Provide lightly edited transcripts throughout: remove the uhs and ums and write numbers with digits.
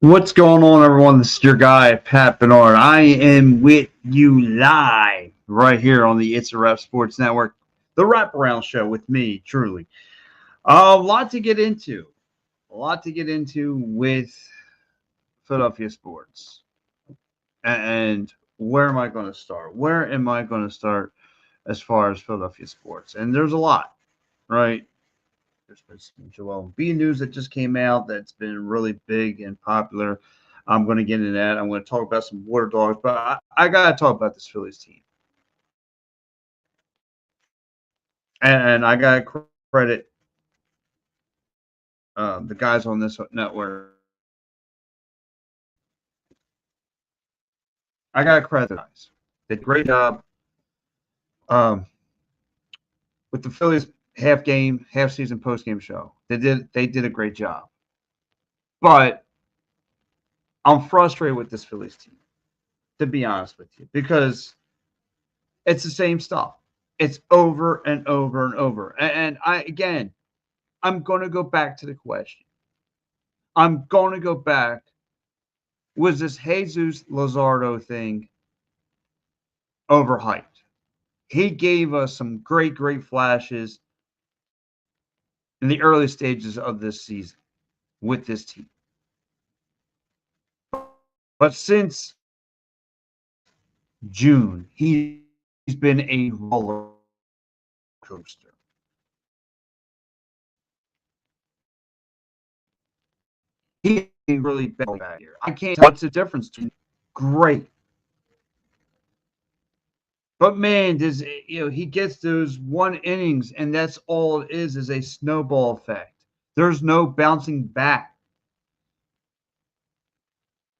What's going on, everyone? This is your guy, Pat Bernard. I am with you live right here on the It's a Rep Sports Network, the Wraparound Show with me, truly. A lot to get into. A lot to get into with Philadelphia sports. And where am I going to start? Where am I going to start as far as Philadelphia sports? And there's a lot, right? There's been some Joel Embiid news that just came out that's been really big and popular. I'm going to get into that. I'm going to talk about some Water Dogs, but I got to talk about this Phillies team. And I got to credit the guys on this network. I got to credit the guys. They did a great job um, with the Phillies half game, half season, post game show. They did a great job. But I'm frustrated with this Phillies team, to be honest with you, because it's the same stuff. It's over and over and over. And I'm going to go back to the question. I'm going to go back. Was this Jesus Lazardo thing overhyped? He gave us some great, great flashes in the early stages of this season with this team. But since June, he's been a roller coaster. He really bad back here. I can't tell what's the difference between great. But man, he gets those one innings, and that's all it is a snowball effect. There's no bouncing back.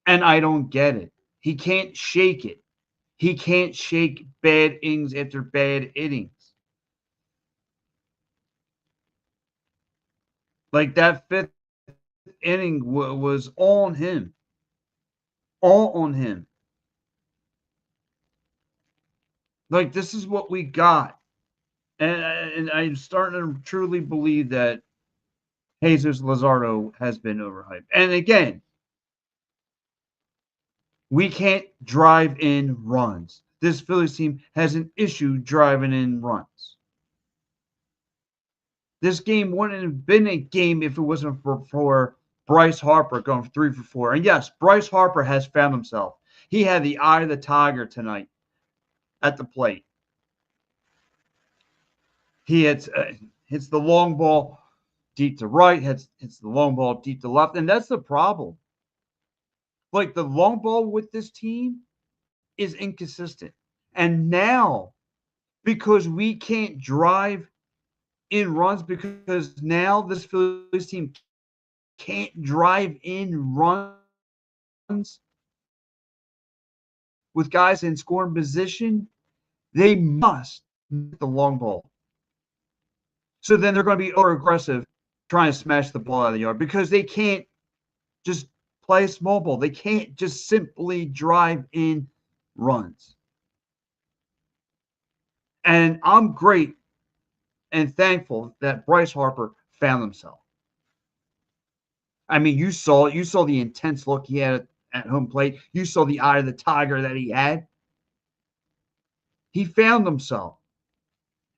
And I don't get it. He can't shake it. He can't shake bad innings after bad innings. Like that fifth inning was all on him. All on him. Like, this is what we got. And I'm starting to truly believe that Jesus Lazardo has been overhyped. And again, we can't drive in runs. This Phillies team has an issue driving in runs. This game wouldn't have been a game if it wasn't for Bryce Harper going 3 for 4. And yes, Bryce Harper has found himself. He had the eye of the tiger tonight at the plate. He hits the long ball deep to right, hits the long ball deep to left, and that's the problem. Like, the long ball with this team is inconsistent. And now, because we can't drive in runs, because now this Phillies team can't drive in runs with guys in scoring position, they must hit the long ball. So then they're going to be over aggressive trying to smash the ball out of the yard because they can't just play small ball. They can't just simply drive in runs. And I'm great and thankful that Bryce Harper found himself. I mean, you saw it. You saw the intense look he had at home plate. You saw the eye of the tiger that he had. He found himself.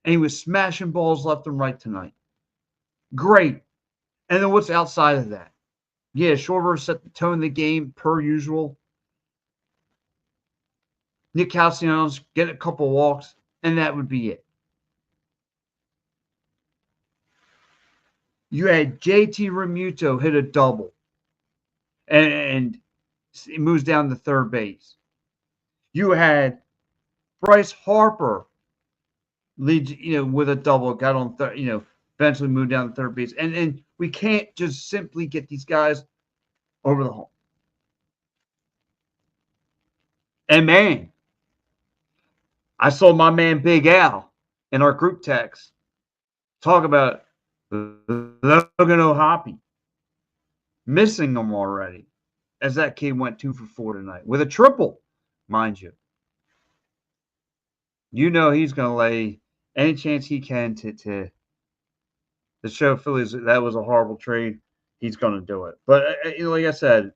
And he was smashing balls left and right tonight. Great. And then what's outside of that? Yeah, Schwarber set the tone of the game per usual. Nick Castellanos get a couple walks, and that would be it. You had JT Realmuto hit a double, and it moves down to third base. You had Bryce Harper lead, with a double, got on third, eventually moved down to third base, and we can't just simply get these guys over the hump. And man, I saw my man Big Al in our group text talk about Logan O'Hoppe missing them already, as that kid went 2 for 4 tonight with a triple, mind you. You know he's going to lay any chance he can to show Phillies that was a horrible trade. He's going to do it. But like I said,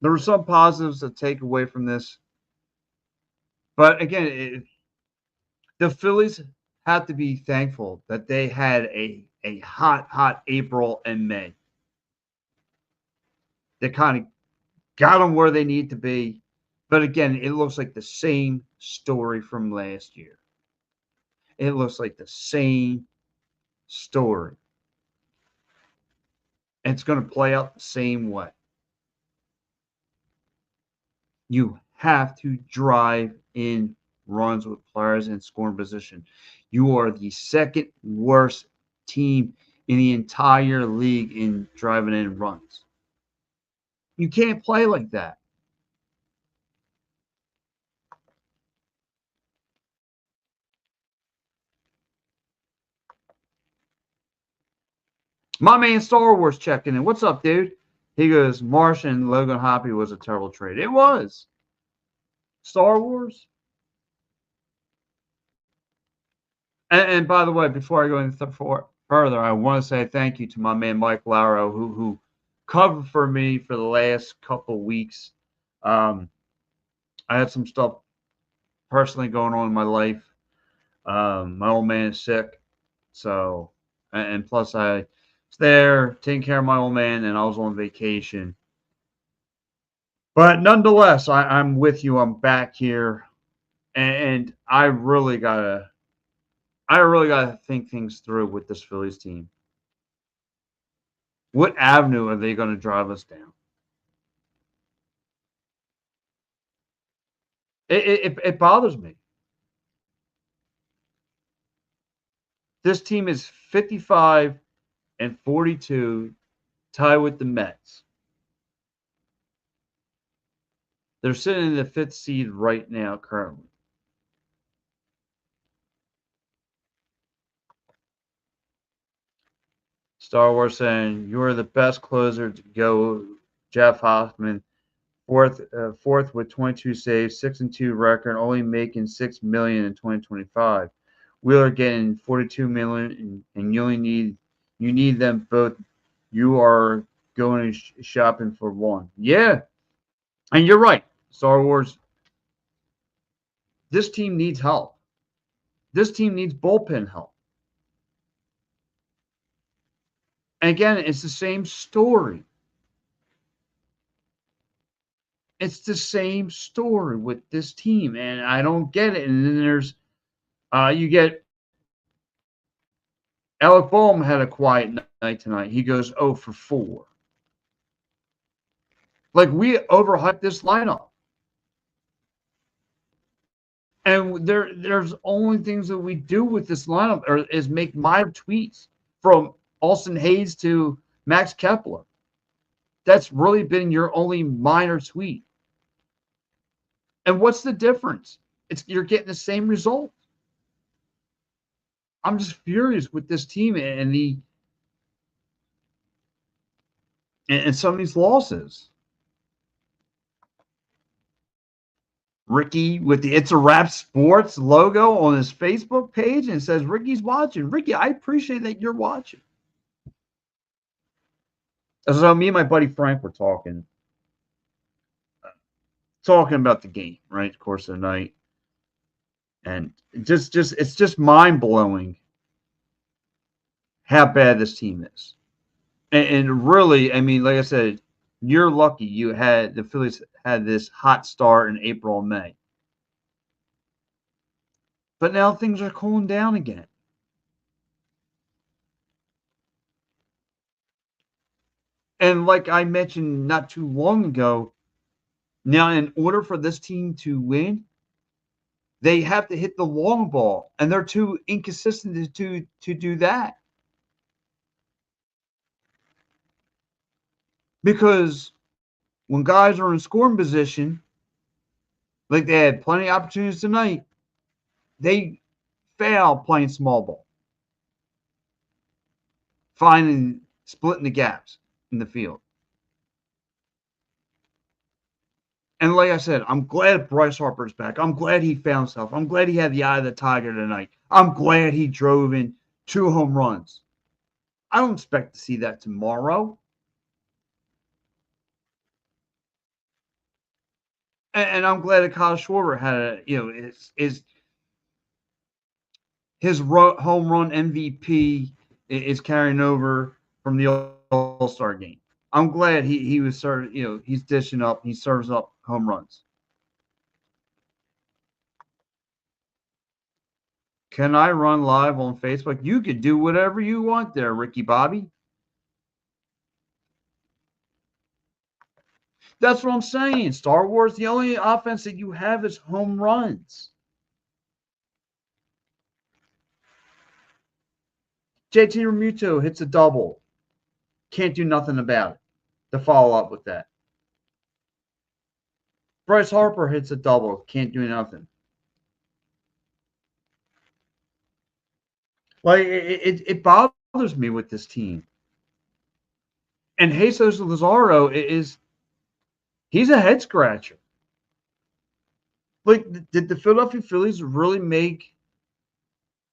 There were some positives to take away from this, but again, the Phillies have to be thankful that they had a hot April and May. They kind of got them where they need to be. But again, it looks like the same story from last year. It looks like the same story. And it's going to play out the same way. You have to drive in runs with players in scoring position. You are the second worst team in the entire league in driving in runs. You can't play like that. My man Star Wars checking in. What's up, dude? He goes, Martian Logan Hoppy was a terrible trade. It was. Star Wars. And by the way, before I go any further, I want to say thank you to my man Mike Lauro, who covered for me for the last couple weeks. Um, I had some stuff personally going on in my life. My old man is sick, so and plus I was there taking care of my old man, and I was on vacation. But nonetheless, I'm with you. I'm back here, and I really gotta think things through with this Phillies team. What avenue are they going to drive us down? It bothers me. This team is 55 and 42, tied with the Mets. They're sitting in the fifth seed right now, currently. Star Wars saying you are the best closer to go. Jeff Hoffman, fourth with 22 saves, 6-2 record, only making $6 million in 2025. Wheeler getting 42 million, and you need them both. You are going shopping for one. Yeah, and you're right. Star Wars. This team needs help. This team needs bullpen help. And again, it's the same story. It's the same story with this team, and I don't get it. And then there's you get Alec Bohm had a quiet night tonight. He goes 0 for 4. Like we overhyped this lineup. And there's only things that we do with this lineup is make minor tweaks from Austin Hayes to Max Kepler. That's really been your only minor tweak. And what's the difference? It's you're getting the same result. I'm just furious with this team and some of these losses. Ricky with the It's a Wrap Sports logo on his Facebook page and says Ricky's watching. Ricky, I appreciate that you're watching. So me and my buddy Frank were talking about the game, right? Of course, of the night, and just it's just mind blowing how bad this team is, and really, I mean, like I said, you're lucky you had the Phillies had this hot start in April and May, but now things are cooling down again. And like I mentioned not too long ago, now in order for this team to win, they have to hit the long ball, and they're too inconsistent to do that. Because when guys are in scoring position, like they had plenty of opportunities tonight, they fail playing small ball, finding splitting the gaps in the field. And like I said, I'm glad Bryce Harper's back. I'm glad he found himself. I'm glad he had the eye of the tiger tonight. I'm glad he drove in 2 home runs. I don't expect to see that tomorrow. And I'm glad that Kyle Schwarber had his home run MVP is carrying over from the All Star game. I'm glad he was he's dishing up, he serves up home runs. Can I run live on Facebook? You could do whatever you want there, Ricky Bobby. That's what I'm saying. Star Wars, the only offense that you have is home runs. JT Remuto hits a double. Can't do nothing about it. To follow up with that. Bryce Harper hits a double. Can't do nothing. Like it bothers me with this team. And Jesus Lazaro is he's a head scratcher. Like, did the Philadelphia Phillies really make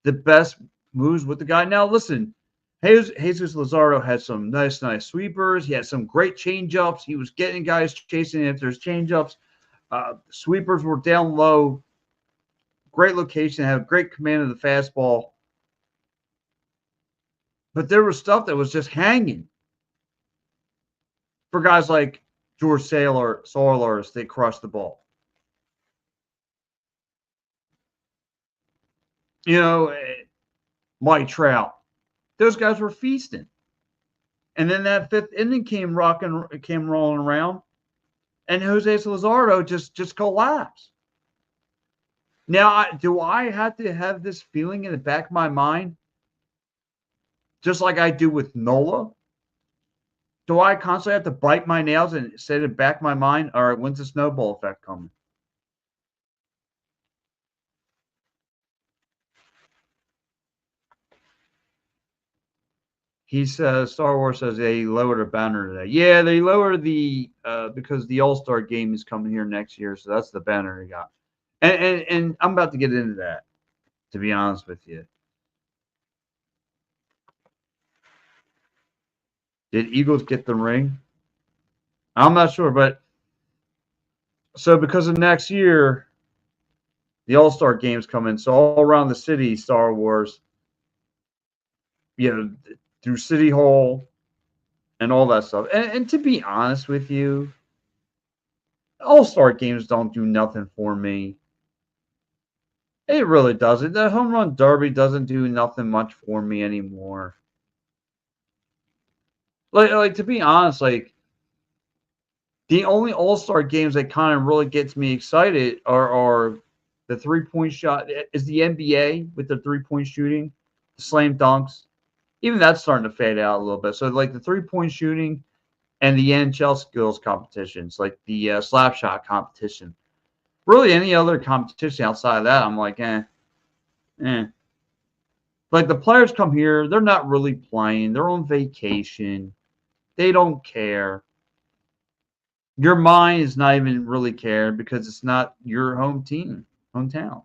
the best moves with the guy? Now, listen, Jesus Lazaro had some nice sweepers. He had some great changeups. He was getting guys chasing after his changeups. Sweepers were down low. Great location. Had great command of the fastball. But there was stuff that was just hanging for guys like George Sailors. They crushed the ball. You know, Mike Trout. Those guys were feasting. And then that fifth inning came rolling around, and Jose Lazaro just collapsed. Now, do I have to have this feeling in the back of my mind, just like I do with Nola? Do I constantly have to bite my nails and say in the back of my mind, all right, when's the snowball effect coming? He says Star Wars says they lowered a banner today. Yeah, they lowered the because the All Star game is coming here next year, so that's the banner he got. And I'm about to get into that, to be honest with you. Did Eagles get the ring? I'm not sure, but so because of next year, the All Star games come in. So all around the city, Star Wars, through City Hall and all that stuff. And to be honest with you, All Star games don't do nothing for me. It really doesn't. The home run derby doesn't do nothing much for me anymore. Like to be honest, like the only All Star games that kind of really gets me excited are the 3-point shot. Is the NBA with the 3-point shooting, the slam dunks. Even that's starting to fade out a little bit. So like the 3-point shooting and the NHL skills competitions, like the slap shot competition. Really, any other competition outside of that, I'm like, eh. Like the players come here, they're not really playing. They're on vacation. They don't care. Your mind is not even really cared because it's not your hometown.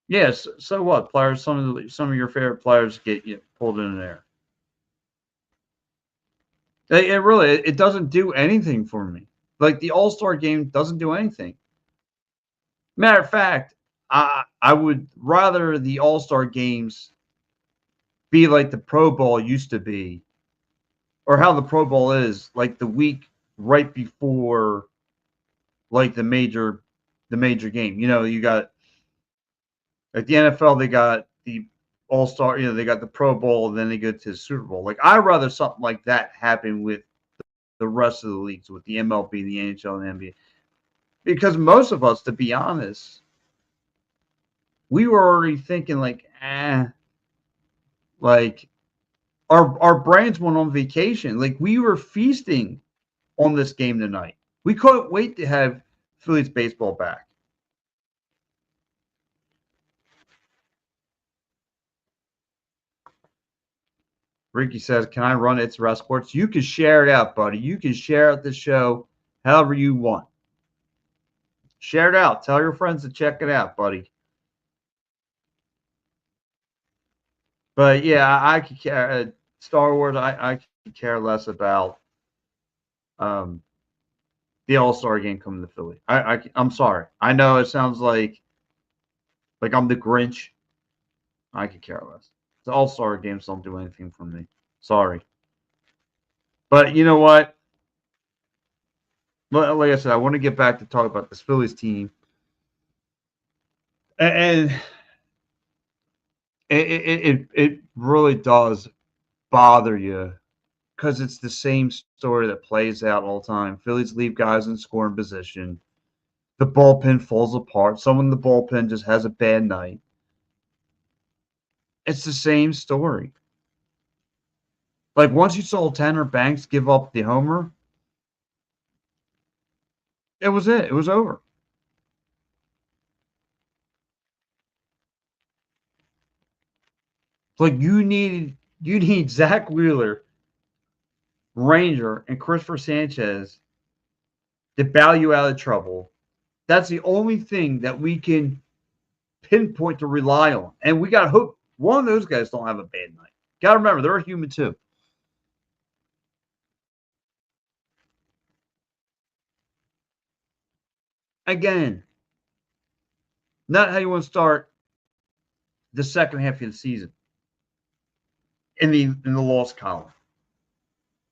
Yes. So what? Players, some of your favorite players get you pulled in there. It doesn't do anything for me. Like the All Star game doesn't do anything. Matter of fact, I would rather the All Star games be like the Pro Bowl used to be, or how the Pro Bowl is, like the week right before like the major game. You got like the NFL, they got the All Star, they got the Pro Bowl, and then they go to the Super Bowl. Like I'd rather something like that happen with the rest of the leagues, with the MLB, the NHL, and the NBA, because most of us, to be honest, we were already thinking like our brains went on vacation. Like we were feasting on this game tonight. We couldn't wait to have Phillies baseball back. Ricky says, "Can I run It's Rest Sports?" You can share it out, buddy. You can share out the show however you want. Share it out. Tell your friends to check it out, buddy. But yeah, I could care. Star Wars, I could care less about. Um, the All-Star game coming to Philly. I'm sorry. I know it sounds like I'm the Grinch. I could care less. The All-Star games don't do anything for me. Sorry. But you know what? Like I said, I want to get back to talk about this Phillies team. And it really does bother you because it's the same story that plays out all the time. Phillies leave guys in scoring position. The bullpen falls apart. Someone in the bullpen just has a bad night. It's the same story. Like once you saw Tanner Banks give up the homer, it was it. It was over. Like you need Zach Wheeler, Ranger, and Christopher Sanchez to bail you out of trouble. That's the only thing that we can pinpoint to rely on. And we got to hope one of those guys don't have a bad night. Got to remember, they're a human too. Again, not how you want to start the second half of the season in the loss column.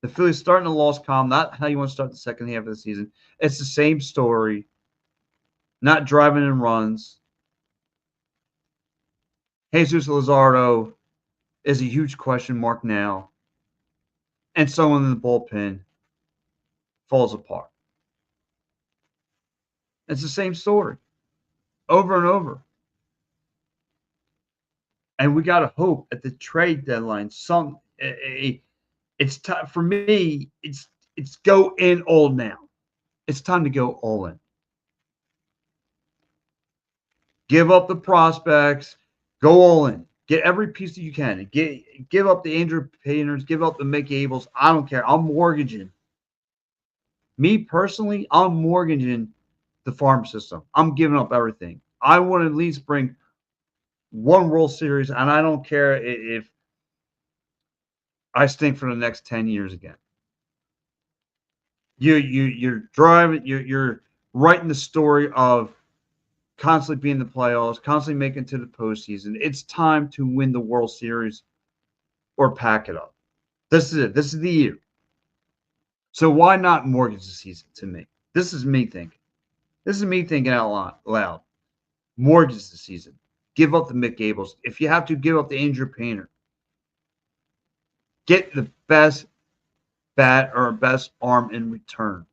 The Phillies starting the loss column, not how you want to start the second half of the season. It's the same story. Not driving in runs. Jesus Luzardo is a huge question mark now. And someone in the bullpen falls apart. It's the same story over and over. And we got to hope at the trade deadline, it's time for me. It's go in all now. It's time to go all in. Give up the prospects. Go all in. Get every piece that you can. Give up the Andrew Painters. Give up the Mickey Abels. I don't care. I'm mortgaging. Me personally, I'm mortgaging the farm system. I'm giving up everything. I want to at least bring one World Series, and I don't care if I stink for the next 10 years again. You're driving. You're writing the story of constantly being in the playoffs, constantly making it to the postseason. It's time to win the World Series or pack it up. This is it. This is the year. So why not mortgage the season to me? This is me thinking. This is me thinking out loud. Mortgage the season. Give up the Mick Gables. If you have to, give up the Andrew Painter. Get the best bat or best arm in return.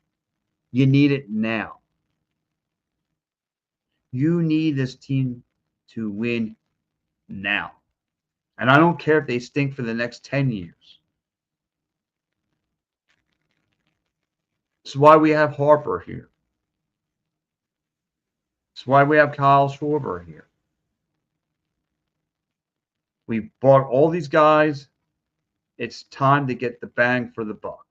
You need it now. You need this team to win now. And I don't care if they stink for the next 10 years. It's why we have Harper here. It's why we have Kyle Schwarber here. We bought all these guys. It's time to get the bang for the buck.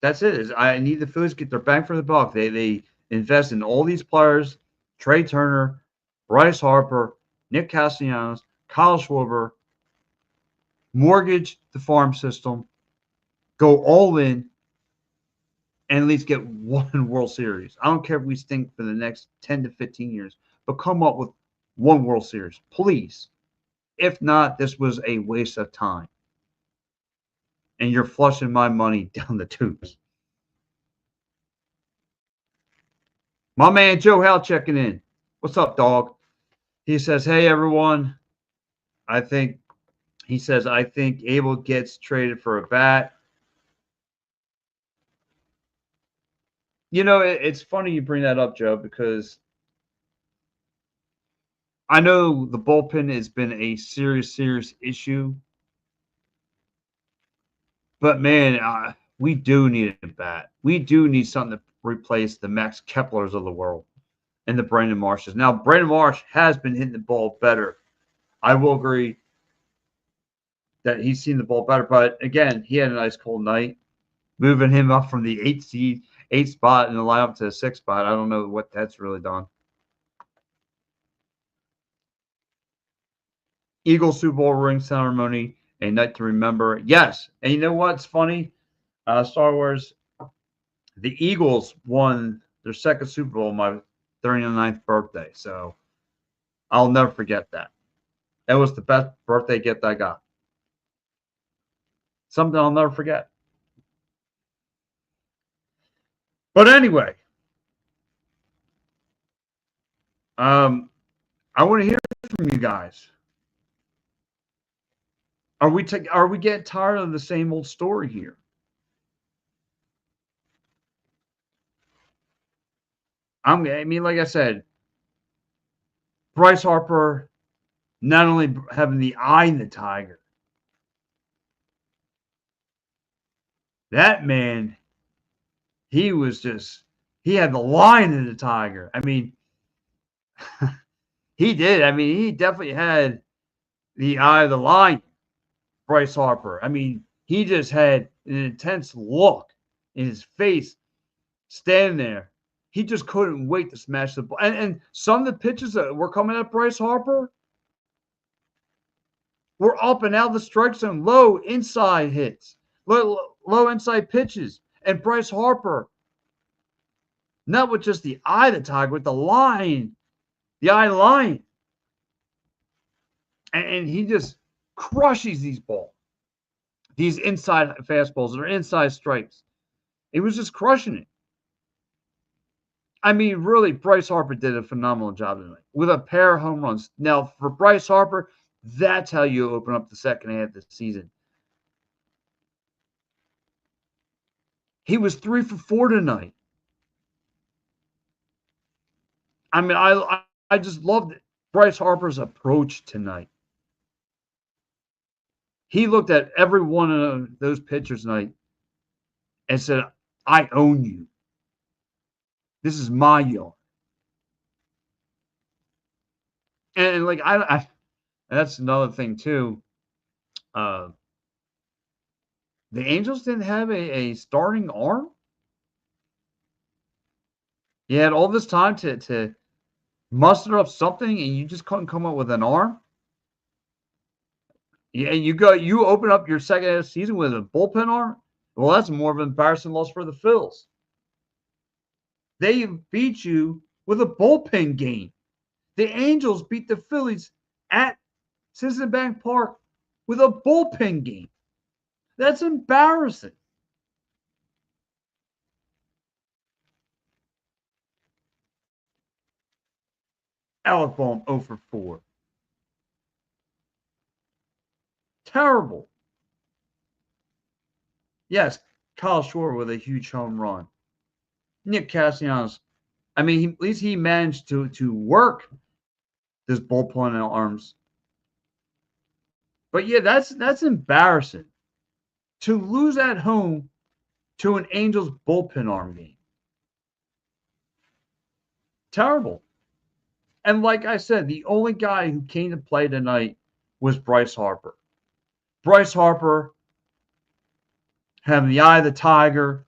That's it. I need the Phillies to get their bang for the buck. They invest in all these players: Trey Turner, Bryce Harper, Nick Castellanos, Kyle Schwarber. Mortgage the farm system, go all in, and at least get one World Series. I don't care if we stink for the next 10 to 15 years, but come up with one World Series, please. If not, this was a waste of time. And you're flushing my money down the tubes. My man Joe Howe checking in. What's up, dog? He says, hey, everyone. I think Abel gets traded for a bat. You know, it's funny you bring that up, Joe, because I know the bullpen has been a serious issue. But, man, we do need a bat. We do need something to replace the Max Keplers of the world and the Brandon Marshes. Now, Brandon Marsh has been hitting the ball better. I will agree that he's seen the ball better. But, again, he had a nice cold night. Moving him up from the eighth spot in the lineup to the sixth spot. I don't know what that's really done. Eagles Super Bowl ring ceremony, a night to remember. Yes. And you know what's funny? Star Wars, The Eagles won their second Super Bowl on my 39th birthday. So I'll never forget that. That was the best birthday gift I got. Something I'll never forget. But anyway, I want to hear from you guys. Are we getting tired of the same old story here? I mean, like I said, Bryce Harper not only having the eye in the tiger, that man, he had the line in the tiger. I mean, he did. I mean, he definitely had the eye of the lion, Bryce Harper. I mean, he just had an intense look in his face standing there. He just couldn't wait to smash the ball. And some of the pitches that were coming at Bryce Harper were up and out of the strike zone, low inside hits, low inside pitches. And Bryce Harper, not with just the eye of the tiger, with the eye line. And he just crushes these balls, these inside fastballs or inside strikes. He was just crushing it. I mean, really, Bryce Harper did a phenomenal job tonight with a pair of home runs. Now, for Bryce Harper, that's how you open up the second half of the season. He was 3 for 4 tonight. I mean, I just loved Bryce Harper's approach tonight. He looked at every one of those pitchers tonight and said, I own you. This is my yard. And like I that's another thing too. Uh, the Angels didn't have a starting arm. You had all this time to muster up something, and you just couldn't come up with an arm. Yeah, and you open up your second half season with a bullpen arm. Well, that's more of an embarrassing loss for the Phils. They beat you with a bullpen game. The Angels beat the Phillies at Citizens Bank Park with a bullpen game. That's embarrassing. Alec Bohm 0 for 4. Terrible. Yes, Kyle Shore with a huge home run. Nick Castellanos. I mean, at least he managed to work this bullpen arms. But yeah, that's embarrassing to lose at home to an Angels bullpen arm game. Terrible. And like I said, the only guy who came to play tonight was Bryce Harper. Bryce Harper having the eye of the tiger.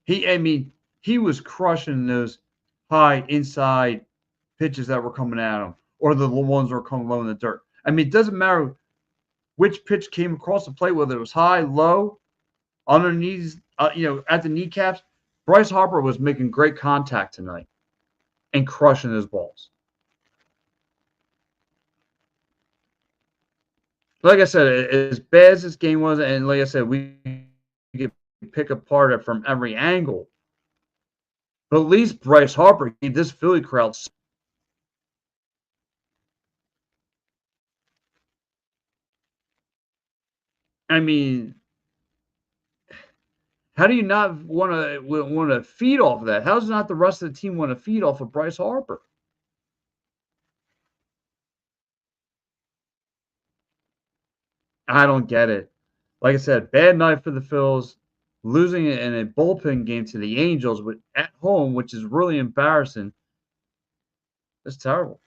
He was crushing those high inside pitches that were coming at him, or the ones that were coming low in the dirt. I mean, it doesn't matter which pitch came across the plate, whether it was high, low, underneath, at the kneecaps. Bryce Harper was making great contact tonight and crushing his balls. Like I said, as bad as this game was, and like I said, we could pick apart it from every angle. But at least Bryce Harper gave this Philly crowd. I mean, how do you not want to feed off of that? How does not the rest of the team want to feed off of Bryce Harper? I don't get it. Like I said, bad night for the Phils, losing it in a bullpen game to the Angels at home, which is really embarrassing. It's terrible.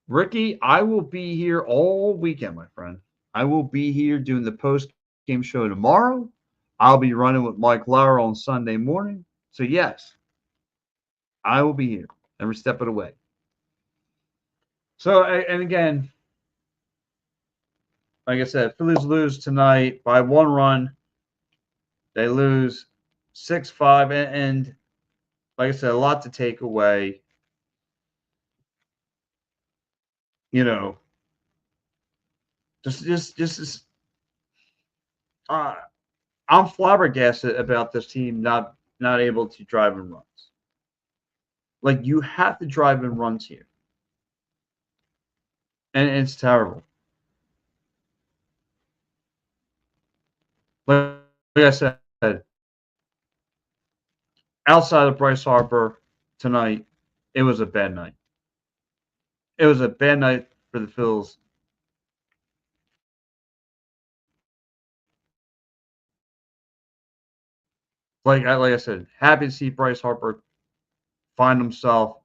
Ricky, I will be here all weekend, my friend. I will be here doing the post game show tomorrow. I'll be running with Mike Lauer on Sunday morning. So, yes, I will be here every step of the way. So, and again, Like I said, Phillies lose tonight by 1 run. They lose 6-5, and like I said, a lot to take away. You know, just uh, I'm flabbergasted about this team not able to drive in runs. Like you have to drive in runs here, and it's terrible. Like I said, outside of Bryce Harper tonight, it was a bad night. It was a bad night for the Phils. Like I said, happy to see Bryce Harper find himself.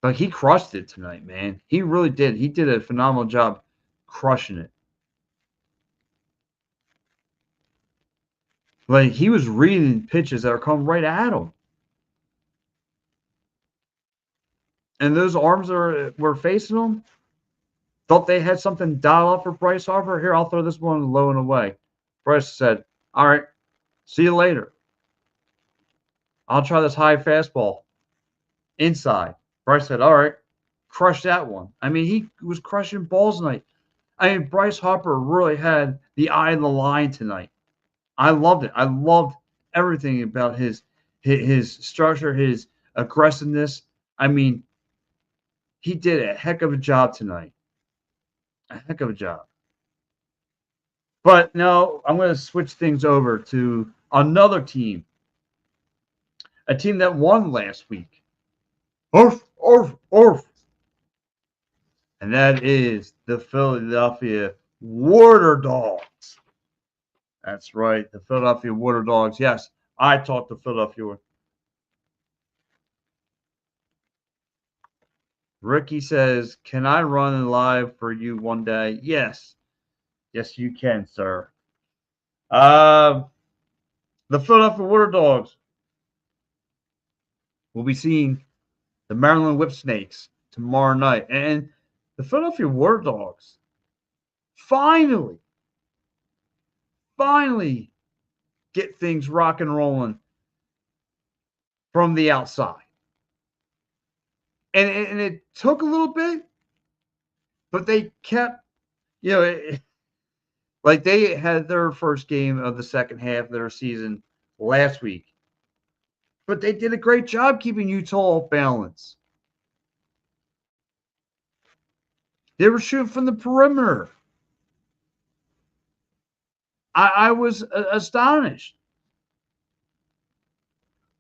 Like he crushed it tonight, man. He really did. He did a phenomenal job crushing it. Like he was reading pitches that are coming right at him, and those arms that were facing him thought they had something dialed up for Bryce Harper. Here, I'll throw this one low and away. Bryce said, "All right, see you later. I'll try this high fastball inside." Bryce said, "All right, crush that one." I mean, he was crushing balls tonight. I mean, Bryce Harper really had the eye of the line tonight. I loved it. I loved everything about his structure, his aggressiveness. I mean, he did a heck of a job tonight. A heck of a job. But no, I'm going to switch things over to another team, a team that won last week. Orf, orf, orf. And that is the Philadelphia Water Dogs. That's right, the Philadelphia Water Dogs. Yes, I talked to Philadelphia. Ricky says, "Can I run live for you one day?" Yes. Yes, you can, sir. Uh, the Philadelphia Water Dogs will be seeing the Maryland Whip Snakes tomorrow night. And the Philadelphia Water Dogs finally, finally get things rock and rolling from the outside. And it took a little bit, but they kept, you know, like they had their first game of the second half of their season last week. But they did a great job keeping Utah off balance. They were shooting from the perimeter. I was astonished.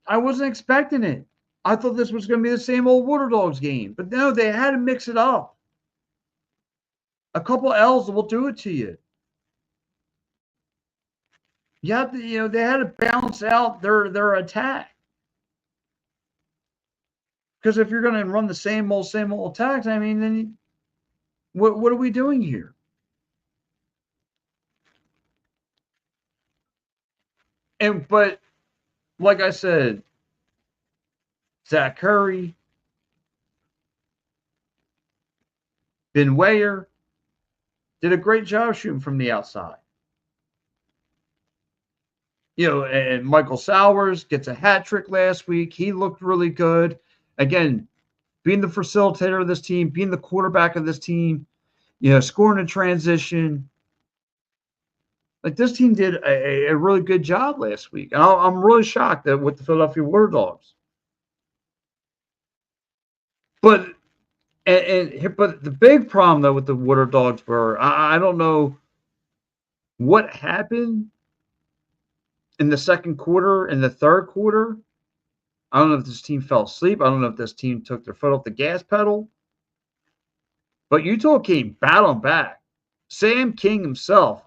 I wasn't expecting it. I thought this was going to be the same old Water Dogs game, but no, they had to mix it up. A couple L's will do it to you. You have to, they had to balance out their attack. Because if you're going to run the same old attacks, I mean, then what are we doing here? But like I said, Zach Curry, Ben Wayer did a great job shooting from the outside. And Michael Sowers gets a hat trick last week. He looked really good. Again, being the facilitator of this team, being the quarterback of this team, scoring a transition. Like this team did a really good job last week. And I'm really shocked that with the Philadelphia Water Dogs. But but the big problem though with the Water Dogs were I don't know what happened in the second quarter and the third quarter. I don't know if this team fell asleep. I don't know if this team took their foot off the gas pedal. But Utah came battling back. Sam King himself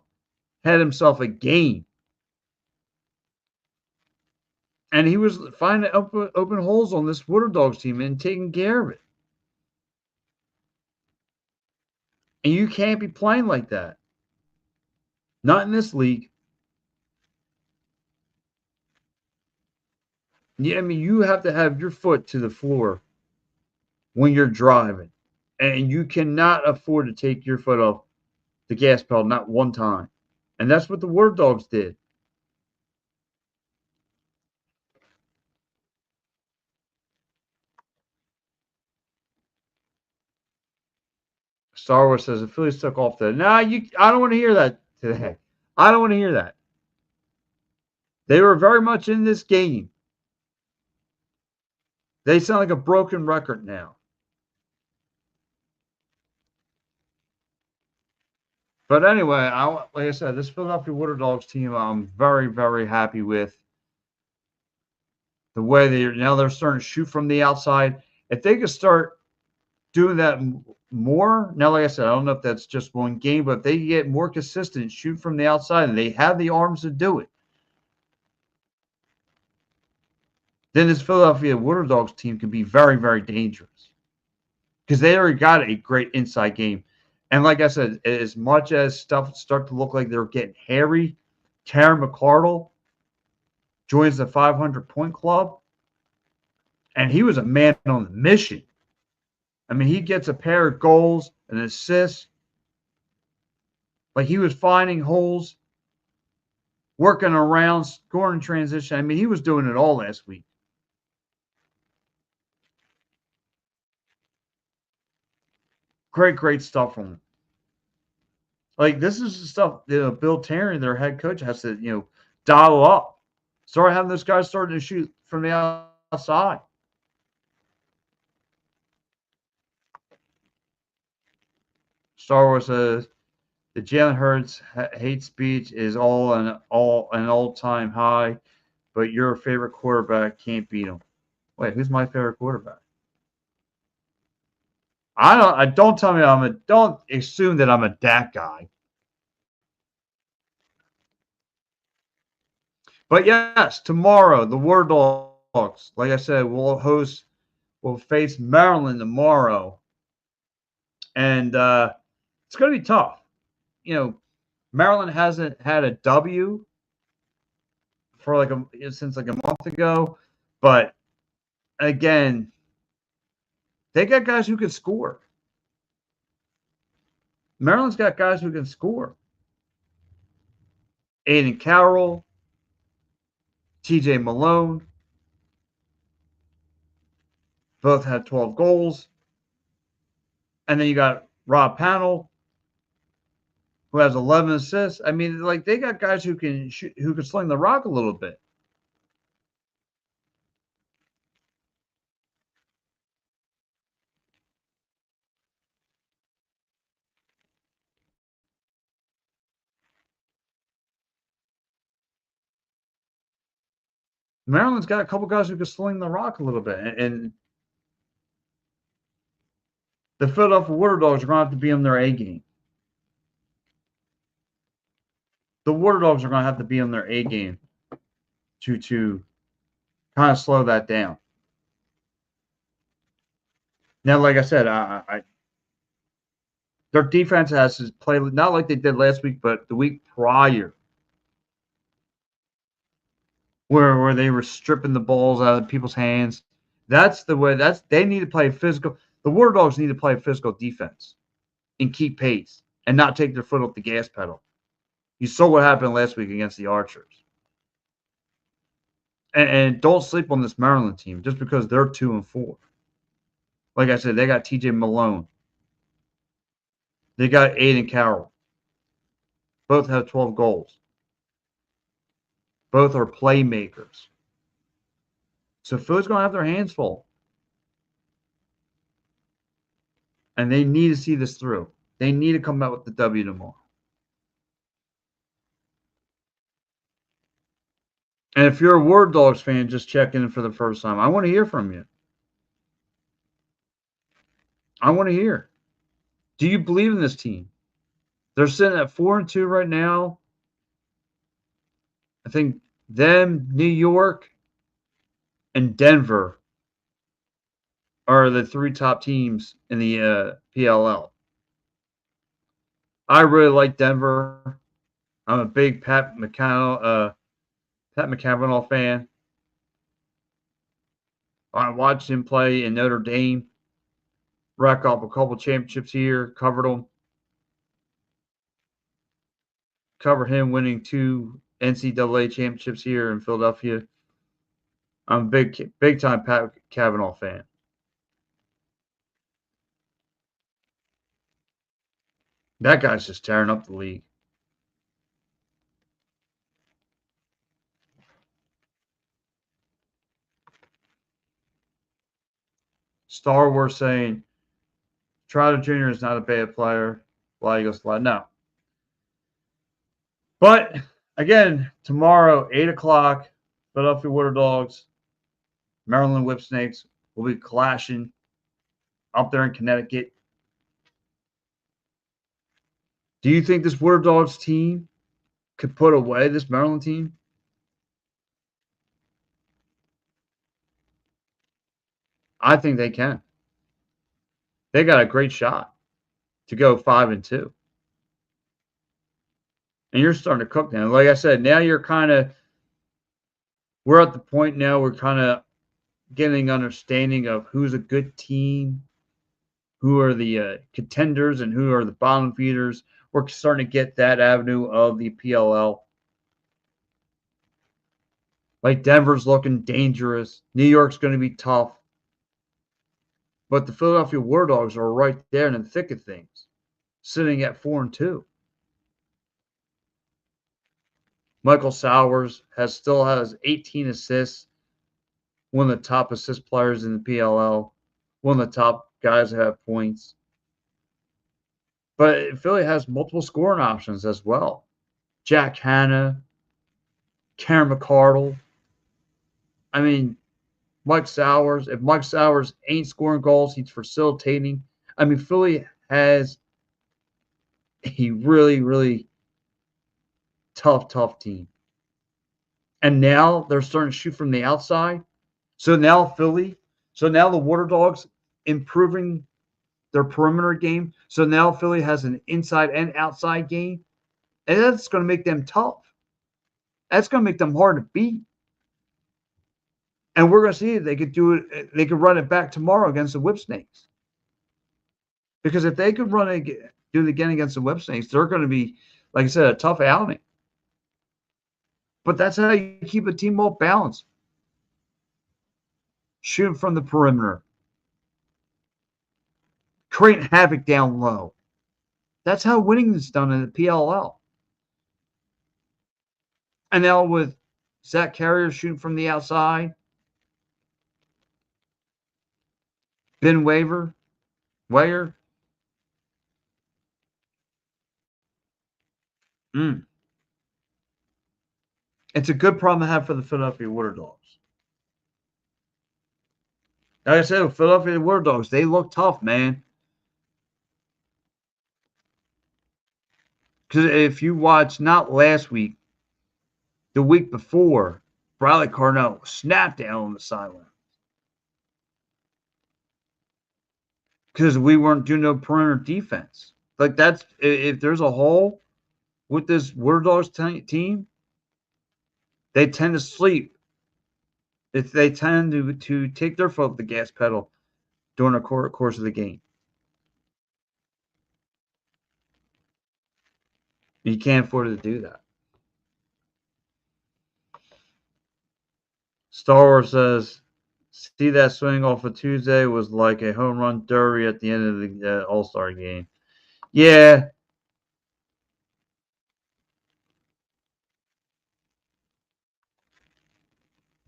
had himself a game. And he was finding open holes on this Water Dogs team and taking care of it. And you can't be playing like that. Not in this league. Yeah, I mean, you have to have your foot to the floor when you're driving. And you cannot afford to take your foot off the gas pedal not one time. And that's what the War Dogs did. Star Wars says the Phillies took off the. Nah, I don't want to hear that today. I don't want to hear that. They were very much in this game. They sound like a broken record now. But anyway, like I said, this Philadelphia Water Dogs team, I'm very, very happy with the way they're starting to shoot from the outside. If they could start doing that more, now, like I said, I don't know if that's just one game, but if they get more consistent, shoot from the outside, and they have the arms to do it, then this Philadelphia Water Dogs team can be very, very dangerous because they already got a great inside game. And like I said, as much as stuff start to look like they're getting hairy, Karen McCardle joins the 500-point club, and he was a man on the mission. I mean, he gets a pair of goals, an assist. Like he was finding holes, working around, scoring transition. I mean, he was doing it all last week. Great, great stuff from him. Like this is the stuff Bill Terry, their head coach, has to dial up. Start having those guys starting to shoot from the outside. Star Wars says the Jalen Hurts hate speech is an all-time high, but your favorite quarterback can't beat him. Wait, who's my favorite quarterback? Don't tell me don't assume that I'm a Dak guy. But yes, tomorrow the War Dogs, like I said, will face Maryland tomorrow, and it's going to be tough. Maryland hasn't had a W for since a month ago, but again, they got guys who can score. Maryland's got guys who can score. Aiden Carroll, TJ Malone, both had 12 goals. And then you got Rob Panel, who has 11 assists. I mean, like they got guys who can shoot, who can sling the rock a little bit. Maryland's got a couple guys who can sling the rock a little bit, and the Philadelphia Water Dogs are going to have to be on their A game. The Water Dogs are going to have to be on their A game to kind of slow that down. Now, like I said, their defense has to play not like they did last week, but the week prior, where they were stripping the balls out of people's hands. That's the way. They need to play physical. The Water Dogs need to play physical defense and keep pace and not take their foot off the gas pedal. You saw what happened last week against the Archers. And don't sleep on this Maryland team just because they're 2-4. Like I said, they got TJ Malone. They got Aiden Carroll. Both have 12 goals. Both are playmakers. So Philly's going to have their hands full. And they need to see this through. They need to come out with the W tomorrow. And if you're a War Dogs fan just checking in for the first time, I want to hear from you. I want to hear. Do you believe in this team? They're sitting at 4-2 right now. I think them, New York, and Denver are the three top teams in the PLL. I really like Denver. I'm a big Pat McCannell fan. I watched him play in Notre Dame rack up a couple championships here, covered them. Covered him winning 2 NCAA championships here in Philadelphia. I'm a big time Pat Cavanaugh fan. That guy's just tearing up the league. Star Wars saying Trotter Jr. is not a bad player. Fly Eagles fly. No. But again, tomorrow, 8 o'clock, Philadelphia Water Dogs, Maryland Whipsnakes will be clashing up there in Connecticut. Do you think this Water Dogs team could put away this Maryland team? I think they can. They got a great shot to go 5-2. And you're starting to cook now. Like I said, now we're at the point now we're kind of getting understanding of who's a good team, who are the contenders, and who are the bottom feeders. We're starting to get that avenue of the PLL. Like Denver's looking dangerous. New York's going to be tough. But the Philadelphia War Dogs are right there in the thick of things, sitting at 4-2. Michael Sowers still has 18 assists, one of the top assist players in the PLL, one of the top guys that have points. But Philly has multiple scoring options as well. Jack Hanna, Karen McCardle. I mean, Mike Sowers. If Mike Sowers ain't scoring goals, he's facilitating. I mean, Philly has a really, really tough team. And now they're starting to shoot from the outside. So now the Water Dogs improving their perimeter game. So now Philly has an inside and outside game. And that's going to make them tough. That's going to make them hard to beat. And we're going to see if they could do it. They could run it back tomorrow against the Whipsnakes. Because if they could do it again against the Whipsnakes, they're going to be, like I said, a tough outing. But that's how you keep a team off balance. Shooting from the perimeter. Creating havoc down low. That's how winning is done in the PLL. And now with Zach Carrier shooting from the outside, Ben Wayer. It's a good problem to have for the Philadelphia Water Dogs. Like I said, Philadelphia Water Dogs, they look tough, man. Because if you watch, not last week, the week before, Bradley Carnell snapped down on the sideline. Because we weren't doing no perimeter defense. Like that's, if there's a hole with this Water Dogs team, they tend to sleep. If they tend to take their foot off the gas pedal during the course of the game. You can't afford to do that. Star Wars says, see that swing off of Tuesday was like a home run derby at the end of the All-Star game. Yeah.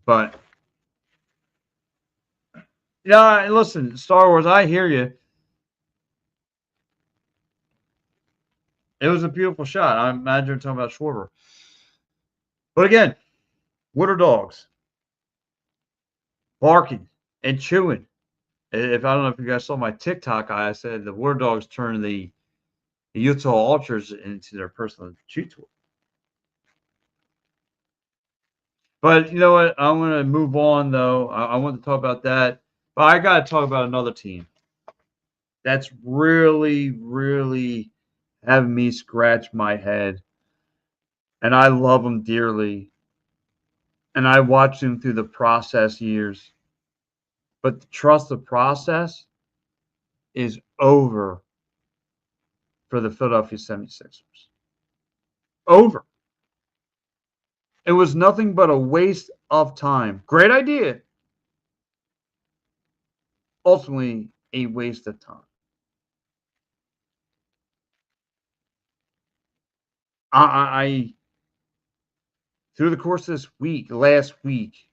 But, yeah, listen, Star Wars, I hear you. It was a beautiful shot. I imagine you're talking about Schwarber. But again, Water Dogs barking and chewing. If I don't know if you guys saw my TikTok, I said the Water Dogs turned the Utah Ultras into their personal shoot tour. But you know what? I'm going to move on, though. I want to talk about that. But I got to talk about another team that's really, really having me scratch my head. And I love them dearly. And I watched them through the process years. But to trust the process, is over for the Philadelphia 76ers. Over. It was nothing but a waste of time. Great idea. Ultimately, a waste of time. I through the course of this week, last week,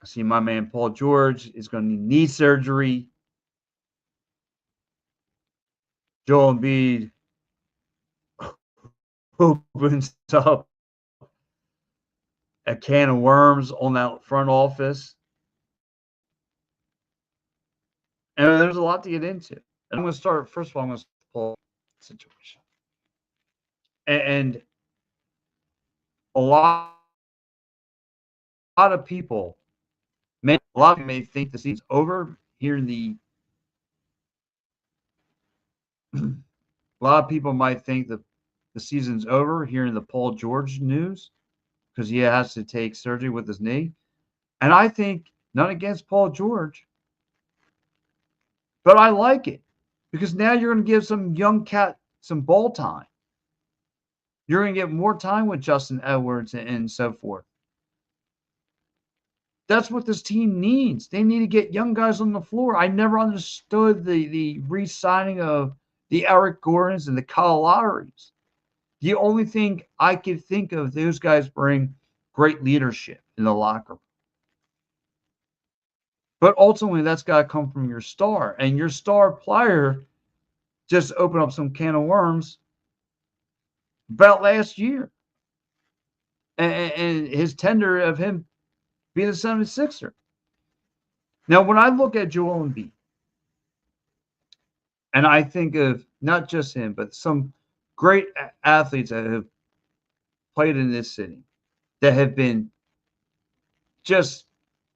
I see my man Paul George is going to need knee surgery. Joel Embiid opens up a can of worms on that front office. And there's a lot to get into. And I'm going to start, first of all, I'm going to pull situation. And a lot of people, a lot of people may think the season's over here in the. A lot of people might think that the season's over hearing the Paul George news because he has to take surgery with his knee. And I think none against Paul George, but I like it because now you're going to give some young cat some ball time. You're going to get more time with Justin Edwards and so forth. That's what this team needs. They need to get young guys on the floor. I never understood the re-signing of the Eric Gordons and the Kyle Lowrys. The only thing I could think of, those guys bring great leadership in the locker room. But ultimately, that's got to come from your star. And your star player just opened up some can of worms about last year. And his tender of him being a 76er. Now, when I look at Joel Embiid, and I think of not just him, but some great athletes that have played in this city that have been just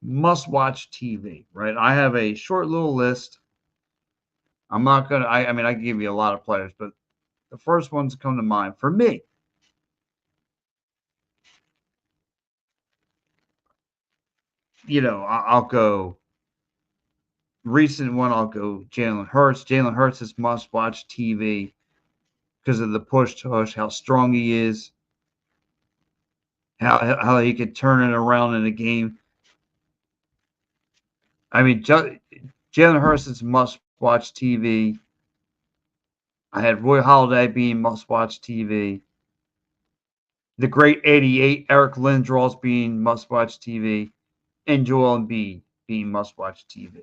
must-watch TV, right? I have a short little list. I'm not going to, I mean, I can give you a lot of players, but the first ones that come to mind for me. I'll go recent one. I'll go Jalen Hurts. Jalen Hurts is must-watch TV because of the push, how strong he is, how he could turn it around in a game. I mean, Jalen Hurts is must-watch TV. I had Roy Halladay being must-watch TV. The great 88, Eric Lindros being must-watch TV. And Joel Embiid being must-watch TV.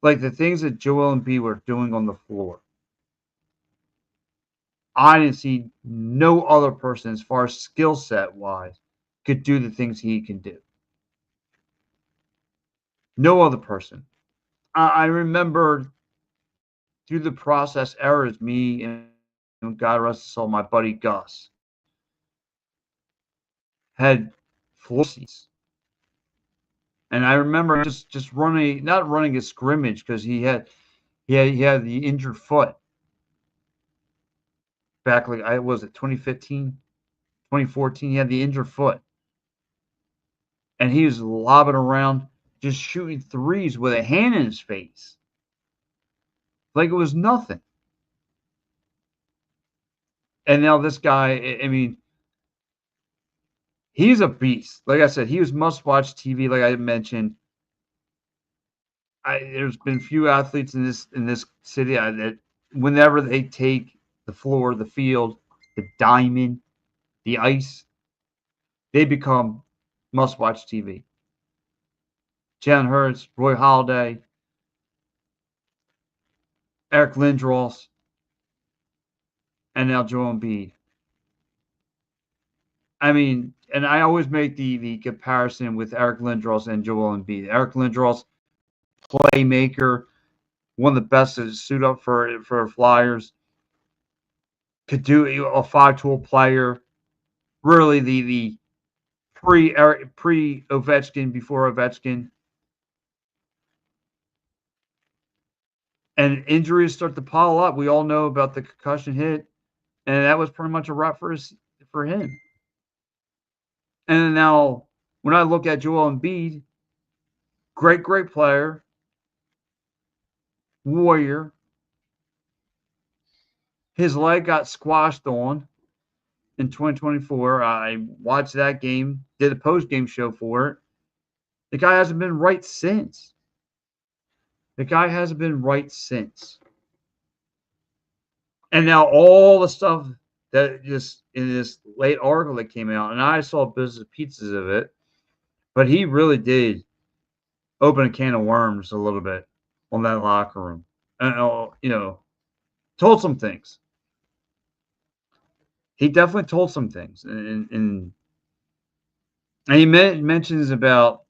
Like the things that Joel Embiid were doing on the floor. I didn't see no other person as far as skill set wise could do the things he can do. No other person. I remember through the process errors, me and God rest his soul, my buddy Gus had floor seats. And I remember just running, not running a scrimmage because he had the injured foot back like I was it 2015, 2014. He had the injured foot, and he was lobbing around, just shooting threes with a hand in his face, like it was nothing. And now this guy, I mean, he's a beast. Like I said, he was must-watch TV. Like I mentioned, there's been few athletes in this city that whenever they take the floor, the field, the diamond, the ice, they become must-watch TV. Jalen Hurts, Roy Halladay, Eric Lindros, and now Joel Embiid. I mean, and I always make the comparison with Eric Lindros and Joel Embiid. Eric Lindros, playmaker, one of the best to suit up for Flyers. Could do a 5-tool player. Really, the pre Ovechkin, before Ovechkin. And injuries start to pile up. We all know about the concussion hit, and that was pretty much a wrap for him. And now, when I look at Joel Embiid, great player, Warrior. His leg got squashed on in 2024. I watched that game, did a post game show for it. The guy hasn't been right since. The guy hasn't been right since. And now all the stuff that just in this late article that came out, and I saw business pieces of it, but he really did open a can of worms a little bit on that locker room, and told some things. He definitely told some things, and he mentions about.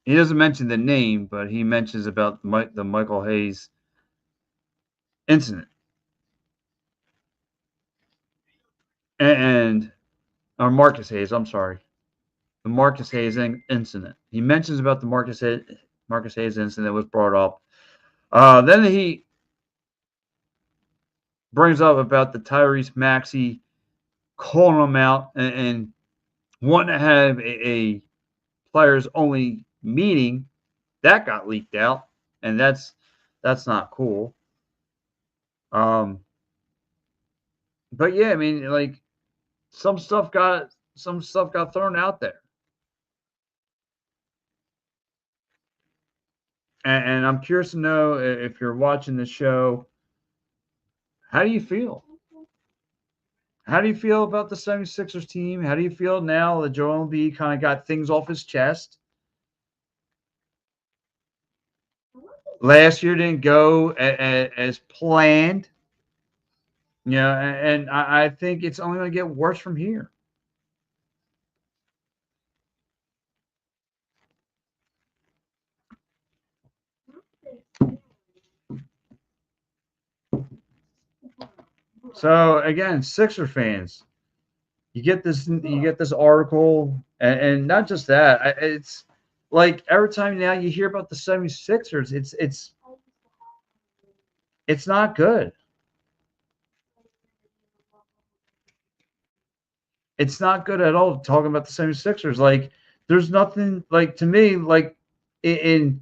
He doesn't mention the name, but he mentions about the Michael Hayes incident, and or Marcus Hayes. I'm sorry, the Marcus Hayes incident. He mentions about the Marcus Hayes incident that was brought up. Then he brings up about the Tyrese Maxey calling him out and wanting to have a players only meeting. That got leaked out, and that's not cool. Um, but yeah, I mean, like some stuff got thrown out there, and I'm curious to know if you're watching the show. How do you feel? How do you feel about the 76ers team? How do you feel now that Joel Embiid kind of got things off his chest? Last year didn't go as planned, and I think it's only going to get worse from here. So again, Sixer fans, you get this article, and not just that. It's like every time now you hear about the 76ers, it's not good. It's not good at all talking about the 76ers. Like there's nothing like to me like in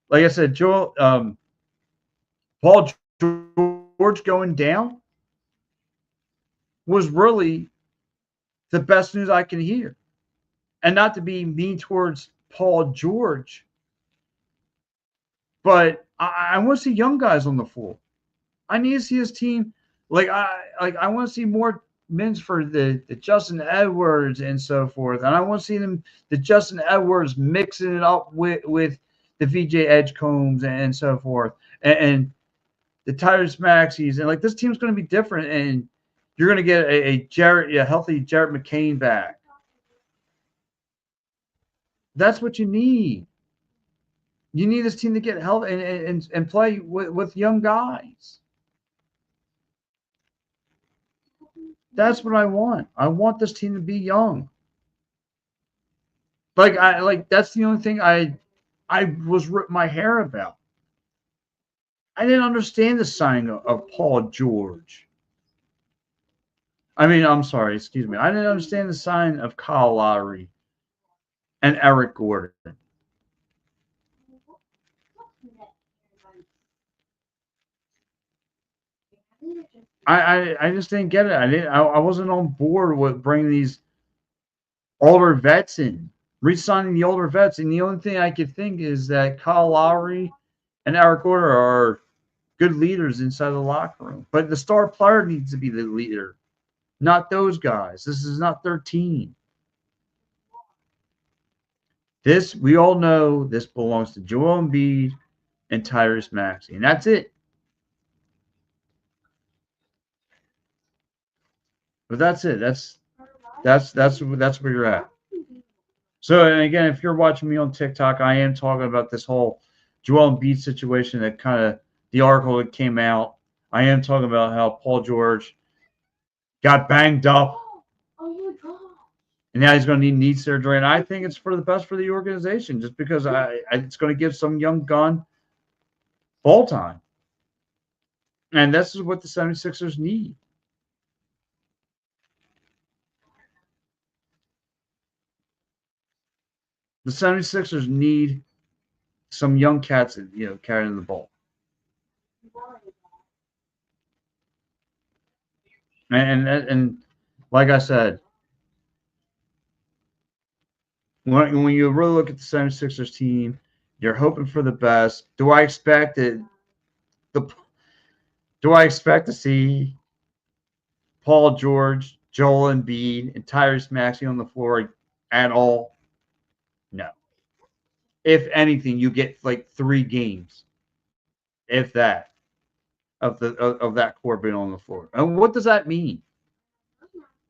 like I said, Joel Paul George going down was really the best news I can hear. And not to be mean towards Paul George, but I want to see young guys on the floor. I need to see his team. I want to see more minutes for the Justin Edwards and so forth, and I want to see the Justin Edwards mixing it up with the VJ Edgecombs and so forth, and the Tyrese Maxey's, and like this team's going to be different, and you're going to get a healthy Jarrett McCain back. That's what you need. You need this team to get healthy and play with young guys. That's what I want. I want this team to be young. That's the only thing I was ripping my hair about. I didn't understand the signing of Paul George. I mean, I'm sorry, excuse me. I didn't understand the sign of Kyle Lowry and Eric Gordon. I just didn't get it. I wasn't on board with bringing these older vets in, re-signing the older vets, and the only thing I could think is that Kyle Lowry and Eric Gordon are good leaders inside the locker room. But the star player needs to be the leader, not those guys. This is not their team. This we all know this belongs to Joel Embiid and Tyrese Maxey, and that's it. But that's it. That's where you're at. So, and again, if you're watching me on TikTok, I am talking about this whole Joel Embiid situation that kind of the article that came out. I am talking about how Paul George got banged up, and now he's going to need knee surgery. And I think it's for the best for the organization, just because it's going to give some young gun ball time, and this is what the 76ers need. The 76ers need some young cats, carrying the ball. And like I said, when you really look at the 76ers team, you're hoping for the best. The do I expect to see Paul George, Joel Embiid, and Tyrese Maxey on the floor at all? No. If anything, you get like 3 games, if that, of that core being on the floor. And what does that mean?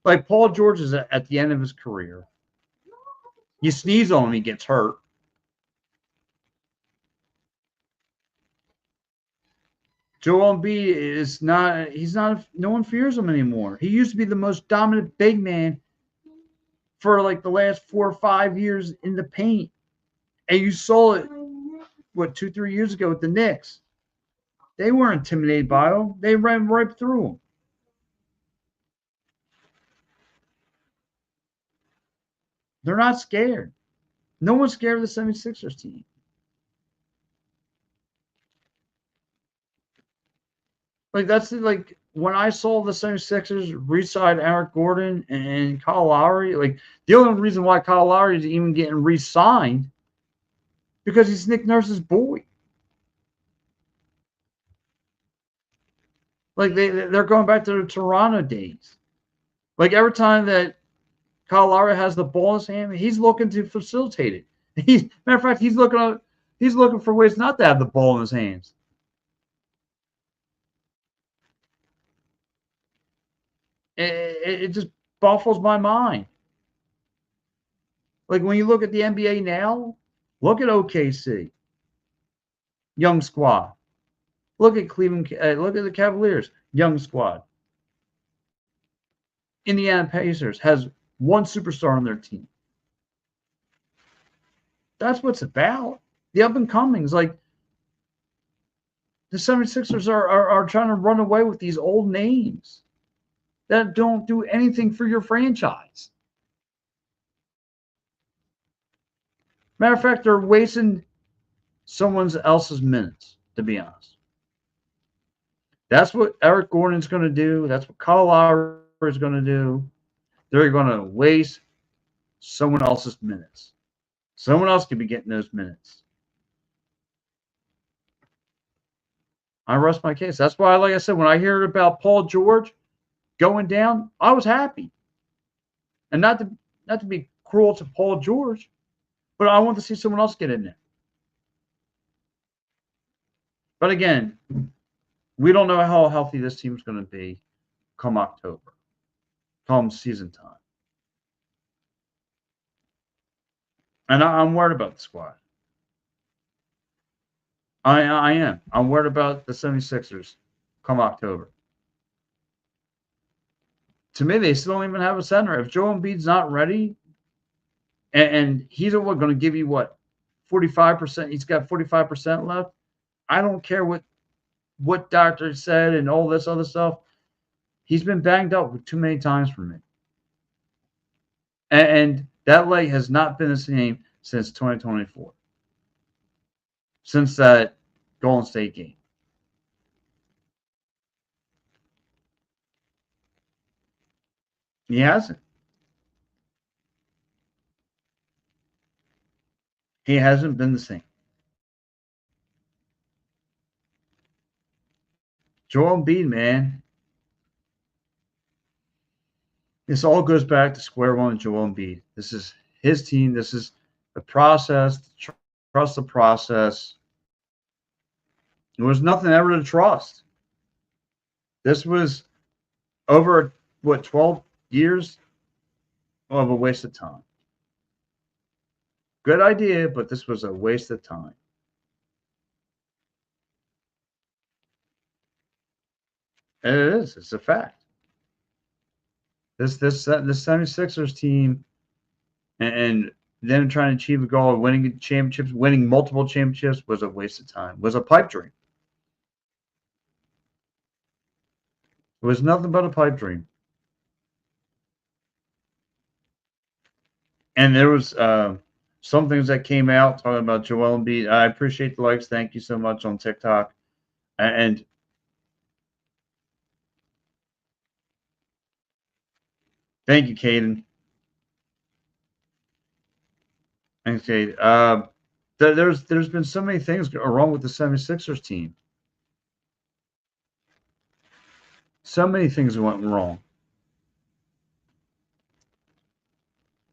Like Paul George is at the end of his career. You sneeze on him, he gets hurt. Joel Embiid is not. He's not. No one fears him anymore. He used to be the most dominant big man for like the last 4 or 5 years in the paint, and you saw it. What 2, 3 years ago with the Knicks? They weren't intimidated by him. They ran right through him. They're not scared. No one's scared of the 76ers team. Like that's like when I saw the 76ers re-sign Eric Gordon and Kyle Lowry, like the only reason why Kyle Lowry is even getting re-signed because he's Nick Nurse's boy. Like they're going back to the Toronto days. Like every time that Kyle Lowry has the ball in his hand, he's looking to facilitate it. Matter of fact, he's looking for ways not to have the ball in his hands. It just baffles my mind. Like when you look at the NBA now, look at OKC, young squad. Look at Cleveland. Look at the Cavaliers, young squad. Indiana Pacers has one superstar on their team. That's what it's about. The up and comings, like the 76ers are trying to run away with these old names that don't do anything for your franchise. Matter of fact, they're wasting someone else's minutes, to be honest. That's what Eric Gordon's going to do. That's what Kyle Lowry is going to do. They're going to waste someone else's minutes. Someone else could be getting those minutes. I rest my case. That's why, like I said, when I heard about Paul George going down, I was happy. And not to be cruel to Paul George, but I want to see someone else get in there. But again, we don't know how healthy this team's going to be come October, come season time. And I'm worried about the squad. I am. I'm worried about the 76ers come October. To me, they still don't even have a center. If Joel Embiid's not ready, and he's going to give you what, 45%? He's got 45% left. I don't care what doctor said and all this other stuff. He's been banged up too many times for me. And that leg has not been the same since 2024. Since that Golden State game. He hasn't. He hasn't been the same. Joel Embiid, man. This all goes back to square one with Joel Embiid. This is his team. This is the process. Trust the process. There was nothing ever to trust. This was over, 12 years of a waste of time. Good idea, but this was a waste of time. And it is. It's a fact. This 76ers team and them trying to achieve a goal of winning championships, winning multiple championships was a waste of time. Was a pipe dream. It was nothing but a pipe dream. And there was some things that came out talking about Joel Embiid. I appreciate the likes. Thank you so much on TikTok. And thank you, Caden. Okay. There's been so many things wrong with the 76ers team. So many things went wrong.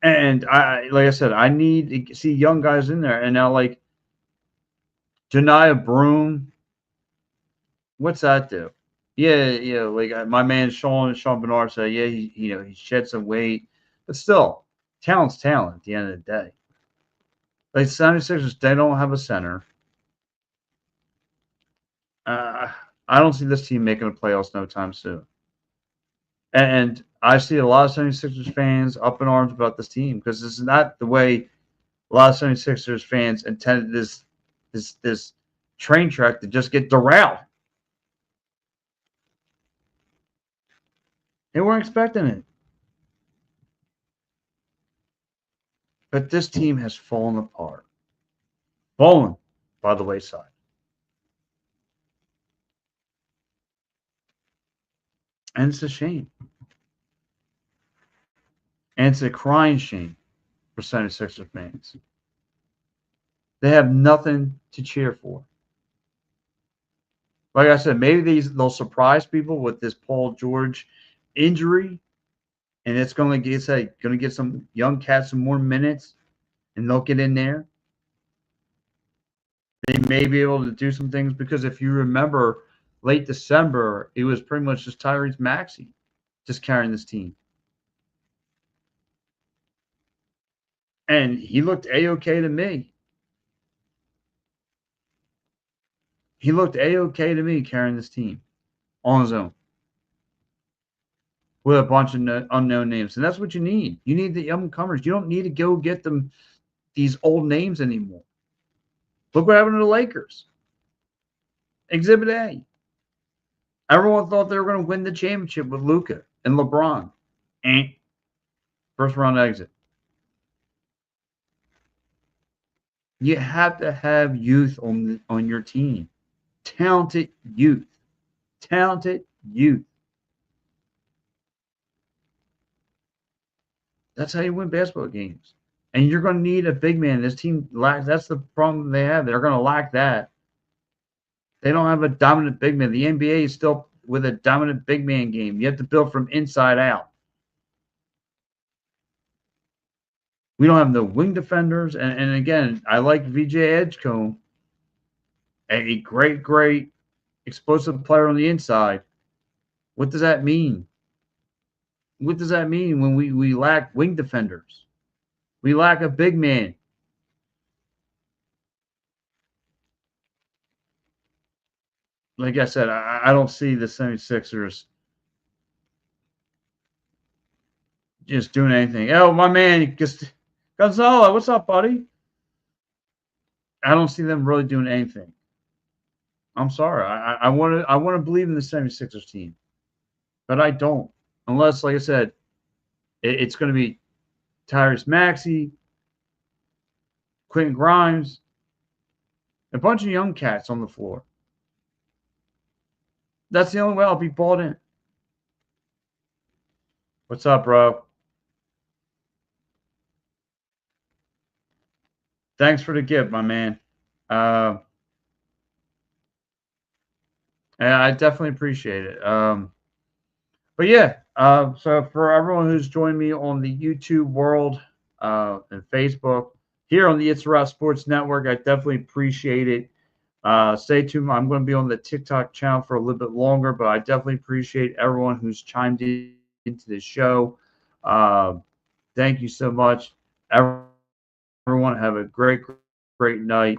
And like I said, I need to see young guys in there. And now, like Janiyah Broom, what's that do? Yeah, yeah. Like my man Sean Bernard said, yeah, he shed some weight, but still, talent's talent at the end of the day. Like 76ers, they don't have a center. Uh, I don't see this team making the playoffs no time soon. And I see a lot of 76ers fans up in arms about this team because this is not the way a lot of 76ers fans intended this train track to just get derailed. They weren't expecting it. But this team has fallen apart. Fallen by the wayside. And it's a shame. And it's a crying shame for 76ers fans. They have nothing to cheer for. Like I said, maybe they'll surprise people with this Paul George injury, and it's going to get some young cats some more minutes, and they'll get in there. They may be able to do some things because if you remember, late December, it was pretty much just Tyrese Maxey just carrying this team, and he looked a-okay to me. He looked a-okay to me carrying this team on his own with a bunch of unknown names, and that's what you need. You need the young comers. You don't need to go get them these old names anymore. Look what happened to the Lakers. Exhibit A. Everyone thought they were going to win the championship with Luka and LeBron. And first round exit. You have to have youth on your team. Talented youth. Talented youth. That's how you win basketball games. And you're going to need a big man. This team lacks. That's the problem they have. They're going to lack that. They don't have a dominant big man. The NBA is still with a dominant big man game. You have to build from inside out. We don't have the wing defenders. And again, I like VJ Edgecombe, a great explosive player on the inside. What does that mean? What does that mean when we lack wing defenders? We lack a big man. Like I said, I don't see the 76ers just doing anything. Oh, my man, just Gonzalo, what's up, buddy? I don't see them really doing anything. I'm sorry. I want to believe in the 76ers team, but I don't. Unless, like I said, it's going to be Tyrese Maxey, Quentin Grimes, a bunch of young cats on the floor. That's the only way I'll be bought in. What's up, bro? Thanks for the gift, my man. And I definitely appreciate it. But yeah, so for everyone who's joined me on the YouTube world and Facebook, here on the It's Wrap Sports Network, I definitely appreciate it. Stay tuned. I'm going to be on the TikTok channel for a little bit longer, but I definitely appreciate everyone who's chimed into this show. Thank you so much. Everyone have a great night.